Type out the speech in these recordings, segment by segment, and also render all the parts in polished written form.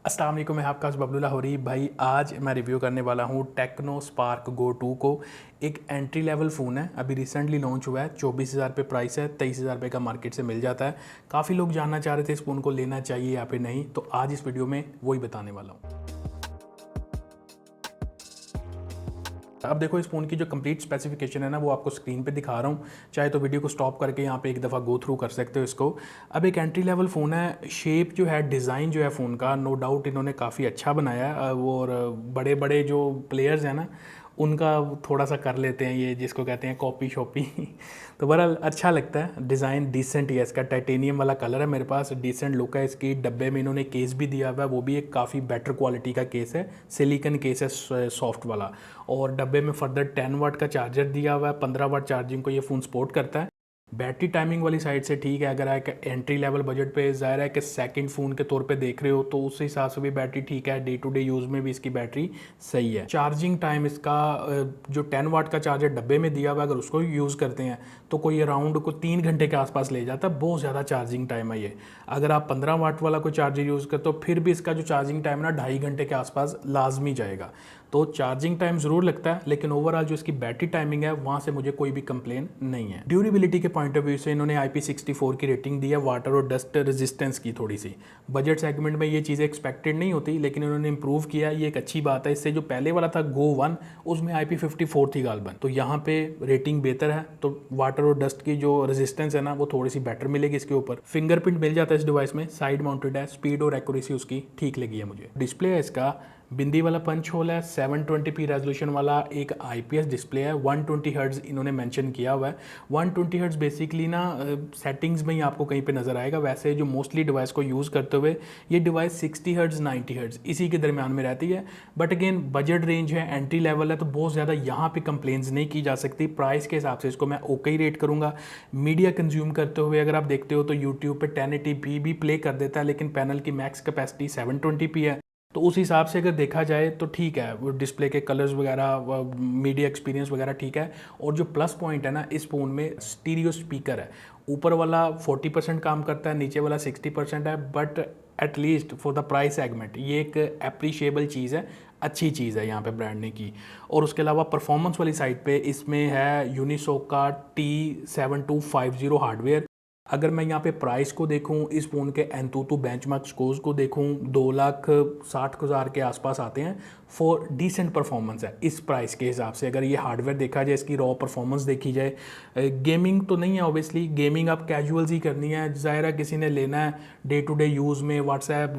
अस्सलाम वालेकुम, मैं आपका बबलूल्लाह होरी भाई। आज मैं रिव्यू करने वाला हूँ टेक्नो स्पार्क गो 2 को। एक एंट्री लेवल फ़ोन है, अभी रिसेंटली लॉन्च हुआ है। 24,000 पे प्राइस है, 23,000 रुपये का मार्केट से मिल जाता है। काफ़ी लोग जानना चाह रहे थे इस फ़ोन को लेना चाहिए या फिर नहीं, तो आज इस वीडियो में वही बताने वाला हूँ। अब देखो, इस फ़ोन की जो कंप्लीट स्पेसिफिकेशन है ना, वो आपको स्क्रीन पे दिखा रहा हूँ। चाहे तो वीडियो को स्टॉप करके यहाँ पे एक दफ़ा गो थ्रू कर सकते हो इसको। अब एक एंट्री लेवल फ़ोन है, शेप जो है, डिज़ाइन जो है फ़ोन का, नो डाउट इन्होंने काफ़ी अच्छा बनाया है। और बड़े बड़े जो प्लेयर्स हैं ना, उनका थोड़ा सा कर लेते हैं ये, जिसको कहते हैं कॉपी शॉपी तो बहरहाल अच्छा लगता है। डिज़ाइन डिसेंट ही है, इसका टाइटेनियम वाला कलर है मेरे पास, डिसेंट लुक है इसकी। डब्बे में इन्होंने केस भी दिया हुआ है, वो भी एक काफ़ी बेटर क्वालिटी का केस है, सिलिकन केस है, सॉफ्ट वाला। और डब्बे में फर्दर 10 वाट का चार्जर दिया हुआ है, 15 वाट चार्जिंग को ये फ़ोन सपोर्ट करता है। बैटरी टाइमिंग वाली साइड से ठीक है, अगर एक एंट्री लेवल बजट पे ज़ाहिर है कि सेकंड फ़ोन के तौर पे देख रहे हो तो उस हिसाब से भी बैटरी ठीक है। डे टू डे यूज़ में भी इसकी बैटरी सही है। चार्जिंग टाइम इसका जो 10 वाट का चार्जर डब्बे में दिया हुआ है, अगर उसको यूज़ करते हैं तो कोई अराउंड को 3 घंटे के आसपास ले जाता है। बहुत ज़्यादा चार्जिंग टाइम है ये। अगर आप 15 वाट वाला कोई चार्जर यूज़ करते हो फिर भी इसका जो चार्जिंग टाइम ना 2.5 घंटे के आसपास लाजमी जाएगा। तो चार्जिंग टाइम ज़रूर लगता है, लेकिन ओवरऑल जो इसकी बैटरी टाइमिंग है वहाँ से मुझे कोई भी कंप्लेन नहीं है। ड्यूरेबिलिटी के पॉइंट ऑफ व्यू से इन्होंने IP64 की रेटिंग दी है, वाटर और डस्ट रेजिस्टेंस की। थोड़ी सी बजट सेगमेंट में ये चीज़ें एक्सपेक्टेड नहीं होती, लेकिन इन्होंने इंप्रूव किया, ये एक अच्छी बात है। इससे जो पहले वाला था गो 1, उसमें IP54 थी गालबन, तो यहाँ पे रेटिंग बेहतर है। तो वाटर और डस्ट की जो रेजिस्टेंस है ना, वो थोड़ी सी बेटर मिलेगी इसके ऊपर। फिंगरप्रिंट मिल जाता है इस डिवाइस में, साइड माउंटेड है, स्पीड और एक्यूरेसी उसकी ठीक लगी है मुझे। डिस्प्ले है इसका बिंदी वाला पंच होल है, 720p रेजोल्यूशन वाला एक IPS डिस्प्ले है। 120 हर्ट्ज इन्होंने मेंशन किया हुआ है। 120 हर्ट्ज बेसिकली ना सेटिंग्स में ही आपको कहीं पे नज़र आएगा। वैसे जो मोस्टली डिवाइस को यूज़ करते हुए ये डिवाइस 60 हर्ट्ज 90 हर्ट्ज इसी के दरमियान में रहती है। बट अगेन बजट रेंज है, एंट्री लेवल है, तो बहुत ज़्यादा यहाँ पे कंप्लेंट्स नहीं की जा सकती। प्राइस के हिसाब से इसको मैं ओके ही रेट करूँगा। मीडिया कंज्यूम करते हुए अगर आप देखते हो तो यूट्यूब पर 1080p भी प्ले कर देता है, लेकिन पैनल की मैक्स कैपेसिटी 720p है। तो उस हिसाब से अगर देखा जाए तो ठीक है, वो डिस्प्ले के कलर्स वगैरह, मीडिया एक्सपीरियंस वगैरह ठीक है। और जो प्लस पॉइंट है ना, इस फ़ोन में स्टीरियो स्पीकर है। ऊपर वाला 40% काम करता है, नीचे वाला 60% है, but at least for the price segment ये एक अप्रिशिएबल चीज़ है, अच्छी चीज़ है यहाँ पे ब्रांड ने की। और उसके अलावा परफॉर्मेंस वाली साइड पे इसमें है यूनिसोक का T7250 हार्डवेयर। अगर मैं यहाँ पे प्राइस को देखूँ, इस फ़ोन के एंतुतु बेंचमार्क स्कोर्स को देखूँ, 2,60,000 के आसपास आते हैं। फॉर डिसेंट परफॉर्मेंस है इस प्राइस के हिसाब से। अगर ये हार्डवेयर देखा जाए, इसकी रॉ परफॉर्मेंस देखी जाए, गेमिंग तो नहीं है ऑब्वियसली, गेमिंग आप कैजुअल्स ही करनी है। ज़ाहिर है किसी ने लेना है डे टू डे यूज़ में, व्हाट्सएप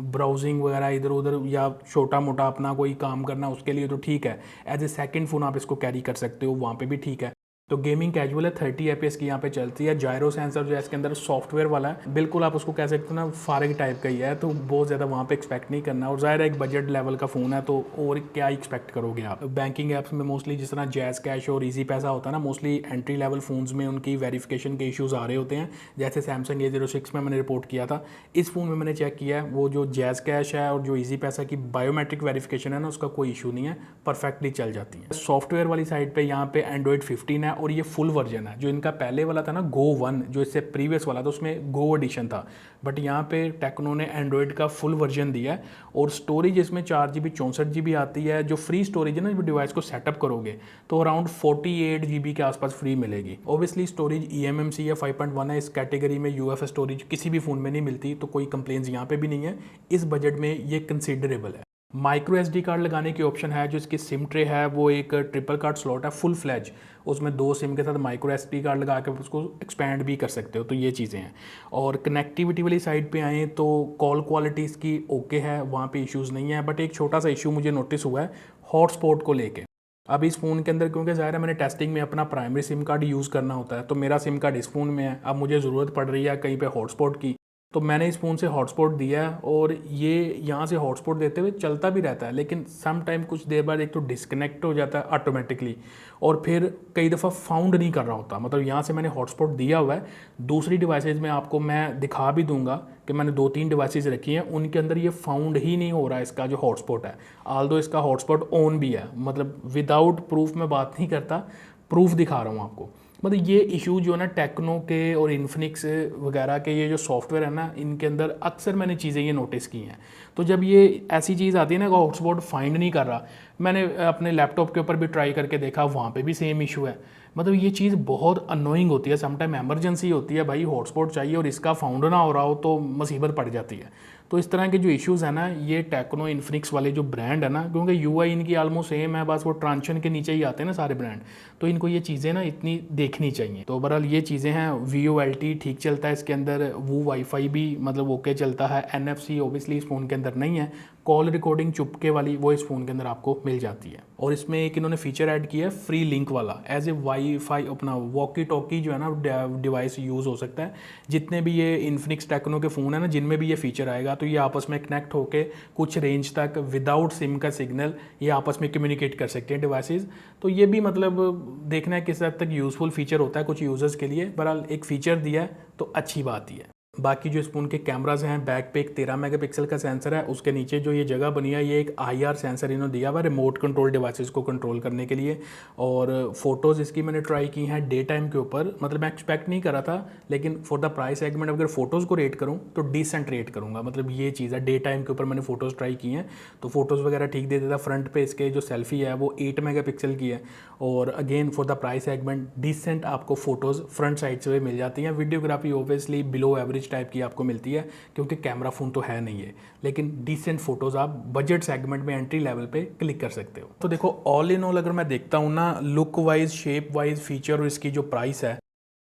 ब्राउजिंग वगैरह इधर उधर, या छोटा मोटा अपना कोई काम करना, उसके लिए तो ठीक है। एज ए सेकेंड फ़ोन आप इसको कैरी कर सकते हो, वहाँ पर भी ठीक है। तो गेमिंग कैजुअल है, 30 FPS की यहाँ पे चलती है। जायरो सेंसर जो है इसके अंदर सॉफ्टवेयर वाला है, बिल्कुल आप उसको कह सकते हो ना फारग टाइप का ही है, तो बहुत ज़्यादा वहाँ पे एक्सपेक्ट नहीं करना। और ज़ाहिर है एक बजट लेवल का फ़ोन है, तो और क्या एक्सपेक्ट करोगे आप। बैंकिंग ऐप्स में मोस्टली जिस तरह जैज़ कैश और ईजी पैसा होता है ना, मोस्टली एंट्री लेवल फ़ोन्स में उनकी वेरिफिकेशन के इशूज़ आ रहे होते हैं। जैसे सैमसंग A06 में मैंने रिपोर्ट किया था, इस फ़ोन में मैंने चेक किया है, वो जो जैज़ कैश है और जो ईजी पैसा की बायोमेट्रिक वेरिफिकेशन है ना, उसका कोई इशू नहीं है, परफेक्टली चल जाती है। सॉफ्टवेयर वाली साइड पर यहाँ पे Android 15 है, और ये फुल वर्जन है। जो इनका पहले वाला था ना गो 1, जो इससे प्रीवियस वाला था, उसमें गो एडिशन था, बट यहाँ पे टेक्नो ने एंड्रॉयड का फुल वर्जन दिया है। और स्टोरेज इसमें 4GB 64GB आती है। जो फ्री स्टोरेज है ना, जो डिवाइस को सेटअप करोगे तो अराउंड 48GB के आसपास फ्री मिलेगी। ऑब्वियसली स्टोरेज eMMC या 5.1 है, इस कैटेगरी में UFS स्टोरेज किसी भी फ़ोन में नहीं मिलती, तो कोई कंप्लेंट्स यहाँ पे भी नहीं है। इस बजट में ये कंसिडरेबल है। माइक्रो SD कार्ड लगाने की ऑप्शन है। जो इसकी सिम ट्रे है वो एक ट्रिपल कार्ड स्लॉट है, फुल फ्लैज, उसमें 2 सिम के साथ माइक्रो SD कार्ड लगा के उसको एक्सपैंड भी कर सकते हो, तो ये चीज़ें हैं। और कनेक्टिविटी वाली साइड पे आएँ तो कॉल क्वालिटी इसकी ओके है, वहाँ पे इश्यूज़ नहीं है। बट एक छोटा सा इशू मुझे नोटिस हुआ है हॉटस्पॉट को लेके। अब इस फ़ोन के अंदर क्योंकि ज़ाहिर है मैंने टेस्टिंग में अपना प्राइमरी सिम कार्ड यूज़ करना होता है, तो मेरा सिम कार्ड इस फ़ोन में है। अब मुझे ज़रूरत पड़ रही है कहीं पर हॉटस्पॉट की, तो मैंने इस फ़ोन से हॉटस्पॉट दिया है, और ये यहाँ से हॉटस्पॉट देते हुए चलता भी रहता है, लेकिन सम टाइम कुछ देर बाद एक तो डिस्कनेक्ट हो जाता है ऑटोमेटिकली, और फिर कई दफ़ा फाउंड नहीं कर रहा होता। मतलब यहाँ से मैंने हॉटस्पॉट दिया हुआ है। दूसरी डिवाइसेज में आपको मैं दिखा भी दूंगा कि मैंने 2-3 डिवाइसेज रखी हैं, उनके अंदर ये फाउंड ही नहीं हो रहा है इसका जो हॉटस्पॉट है। आल्दो इसका हॉटस्पॉट ऑन भी है, मतलब विदाउट प्रूफ मैं बात नहीं करता, प्रूफ दिखा रहा हूँ आपको। मतलब ये इशू जो है ना टेक्नो के और इन्फिनिक्स वगैरह के ये जो सॉफ्टवेयर है ना, इनके अंदर अक्सर मैंने चीज़ें ये नोटिस की हैं। तो जब ये ऐसी चीज़ आती है ना कि हॉटस्पॉट फाइंड नहीं कर रहा, मैंने अपने लैपटॉप के ऊपर भी ट्राई करके देखा, वहाँ पे भी सेम इशू है। मतलब ये चीज़ बहुत अनोइंग होती है, समटाइम एमरजेंसी होती है भाई, हॉटस्पॉट चाहिए और इसका फाउंड ना हो रहा हो तो मुसीबत पड़ जाती है। तो इस तरह के जो इश्यूज़ है ना, ये टेक्नो इन्फिनिक्स वाले जो ब्रांड है ना, क्योंकि यूआई इनकी ऑलमोस्ट सेम है, बस वो ट्रांजिशन के नीचे ही आते हैं ना सारे ब्रांड, तो इनको ये चीज़ें ना इतनी देखनी चाहिए। तो ओवरऑल ये चीज़ें हैं। VoLTE ठीक चलता है इसके अंदर, वो वाईफाई भी मतलब ओके चलता है। NFC ओबियसली इस फ़ोन के अंदर नहीं है। कॉल रिकॉर्डिंग चुपके वाली वो इस फ़ोन के अंदर आपको मिल जाती है। और इसमें एक इन्होंने फीचर ऐड किया है फ्री लिंक वाला, एज ए वाईफाई अपना वॉकी टॉकी जो है ना डिवाइस यूज़ हो सकता है। जितने भी ये इन्फिनिक्स टेक्नो के फ़ोन है ना, जिनमें भी ये फीचर आएगा तो ये आपस में कनेक्ट होके कुछ रेंज तक विदाउट सिम का सिग्नल ये आपस में कम्युनिकेट कर सकते हैं डिवाइसेस। तो ये भी मतलब देखना है किस हद तक यूज़फुल फीचर होता है कुछ यूज़र्स के लिए। बहरहाल एक फ़ीचर दिया है तो अच्छी बात ही है। बाकी जो इस फ़ोन के कैमराज हैं, बैक पे एक 13 मेगापिक्सल का सेंसर है, उसके नीचे जो ये जगह बनी है ये एक IR सेंसर इन्होंने दिया हुआ है रिमोट कंट्रोल डिवाइसेस को कंट्रोल करने के लिए। और फोटोज़ इसकी मैंने ट्राई की हैं डे टाइम के ऊपर, मतलब मैं एक्सपेक्ट नहीं करा था, लेकिन फॉर द प्राइस सेगमेंट अगर फ़ोटोज़ को रेट करूँ तो डिसेंट रेट करूँगा। मतलब ये चीज़ है, डे टाइम के ऊपर मैंने फ़ोटोज़ ट्राई की हैं तो फ़ोटोज़ वगैरह ठीक दे देता। फ्रंट पे इसके जो सेल्फी है वो 8 मेगापिक्सल की है, और again for the price segment decent आपको फ़ोटोज़ फ्रंट साइड से मिल जाती हैं। Videography obviously below average type की आपको मिलती है क्योंकि कैमरा फ़ोन तो है नहीं है, लेकिन डिसेंट फोटोज़ आप बजट सेगमेंट में एंट्री लेवल पे क्लिक कर सकते हो। तो देखो ऑल इन ऑल अगर मैं देखता हूँ ना, look wise, shape wise, feature और इसकी जो प्राइस है,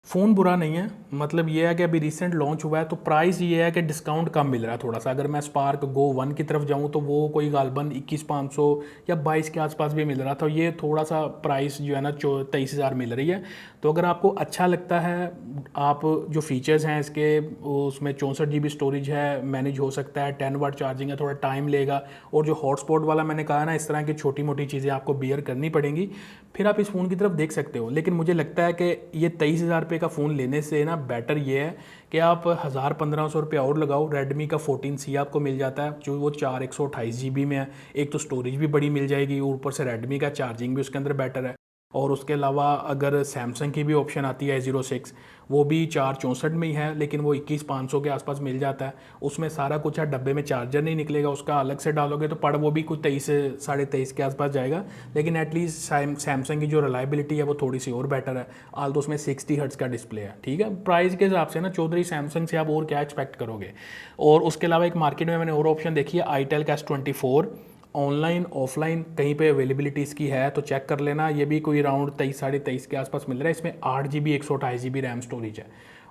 फ़ोन बुरा नहीं है। मतलब ये है कि अभी रिसेंट लॉन्च हुआ है तो प्राइस ये है कि डिस्काउंट कम मिल रहा है थोड़ा सा। अगर मैं स्पार्क गो 1 की तरफ जाऊँ तो वो कोई गालबन 21,500 या 22 के आसपास भी मिल रहा था। ये थोड़ा सा प्राइस जो है ना 23,000 मिल रही है। तो अगर आपको अच्छा लगता है, आप जो फीचर्स हैं इसके, उसमें 64 GB स्टोरेज है, मैनेज हो सकता है, 10 वाट चार्जिंग है, थोड़ा टाइम लेगा, और जो हॉटस्पॉट वाला मैंने कहा ना, इस तरह की छोटी मोटी चीज़ें आपको बियर करनी पड़ेंगी, फिर आप इस फ़ोन की तरफ देख सकते हो। लेकिन मुझे लगता है कि ये 23,000 रुपये का फ़ोन लेने से ना बेटर ये है कि आप 1,000-1,500 रुपये और लगाओ। रेडमी का 14C आपको मिल जाता है जो वो 4 128 GB में है। एक तो स्टोरेज भी बड़ी मिल जाएगी, ऊपर से रेडमी का चार्जिंग भी उसके अंदर बेटर है। और उसके अलावा अगर सैमसंग की भी ऑप्शन आती है A06, वो भी 464 में ही है, लेकिन वो 21,500 के आसपास मिल जाता है। उसमें सारा कुछ है, डब्बे में चार्जर नहीं निकलेगा, उसका अलग से डालोगे तो पड़ वो भी कुछ 23 से 23.5 के आसपास जाएगा। लेकिन एटलीस्ट सैमसंग की जो रिलायबिलिटी है वो थोड़ी सी और बेटर है। आल तो उसमें 60 हर्ट्ज का डिस्प्ले है। ठीक है, प्राइस के हिसाब से ना चौधरी सैमसंग से आप और क्या एक्सपेक्ट करोगे। और उसके अलावा एक मार्केट में मैंने और ऑप्शन देखी है, आईटेल का S24, ऑनलाइन ऑफलाइन कहीं पे अवेलेबिलिटी इसकी है तो चेक कर लेना। ये भी कोई अराउंड 23-23.5 के आसपास मिल रहा है। इसमें 8 GB 128 GB रैम स्टोरेज है।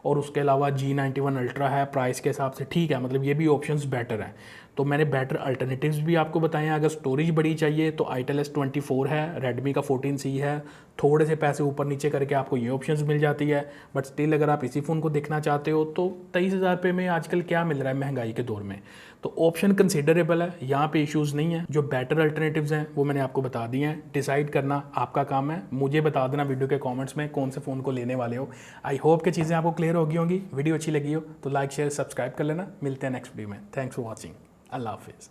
और उसके अलावा G91 अल्ट्रा है, प्राइस के हिसाब से ठीक है, मतलब ये भी ऑप्शंस बेटर हैं। तो मैंने बेटर अल्टरनेटिव्स भी आपको बताए हैं। अगर स्टोरेज बड़ी चाहिए तो आईटेल S24 है, रेडमी का 14C है, थोड़े से पैसे ऊपर नीचे करके आपको ये ऑप्शंस मिल जाती है। बट स्टिल अगर आप इसी फ़ोन को देखना चाहते हो तो 23,000 रुपये में आजकल क्या मिल रहा है महंगाई के दौर में, तो ऑप्शन कंसिडरेबल है, यहाँ पे इश्यूज़ नहीं है। जो बेटर अल्टरनेटिव्स हैं वो मैंने आपको बता दिए हैं। डिसाइड करना आपका काम है। मुझे बता देना वीडियो के कमेंट्स में कौन से फ़ोन को लेने वाले हो। आई होप कि चीज़ें आपको क्लियर हो गई होंगी। वीडियो अच्छी लगी हो तो लाइक शेयर सब्सक्राइब कर लेना। मिलते हैं नेक्स्ट वीडियो में। Thanks for watching. अल्लाह हाफिज़।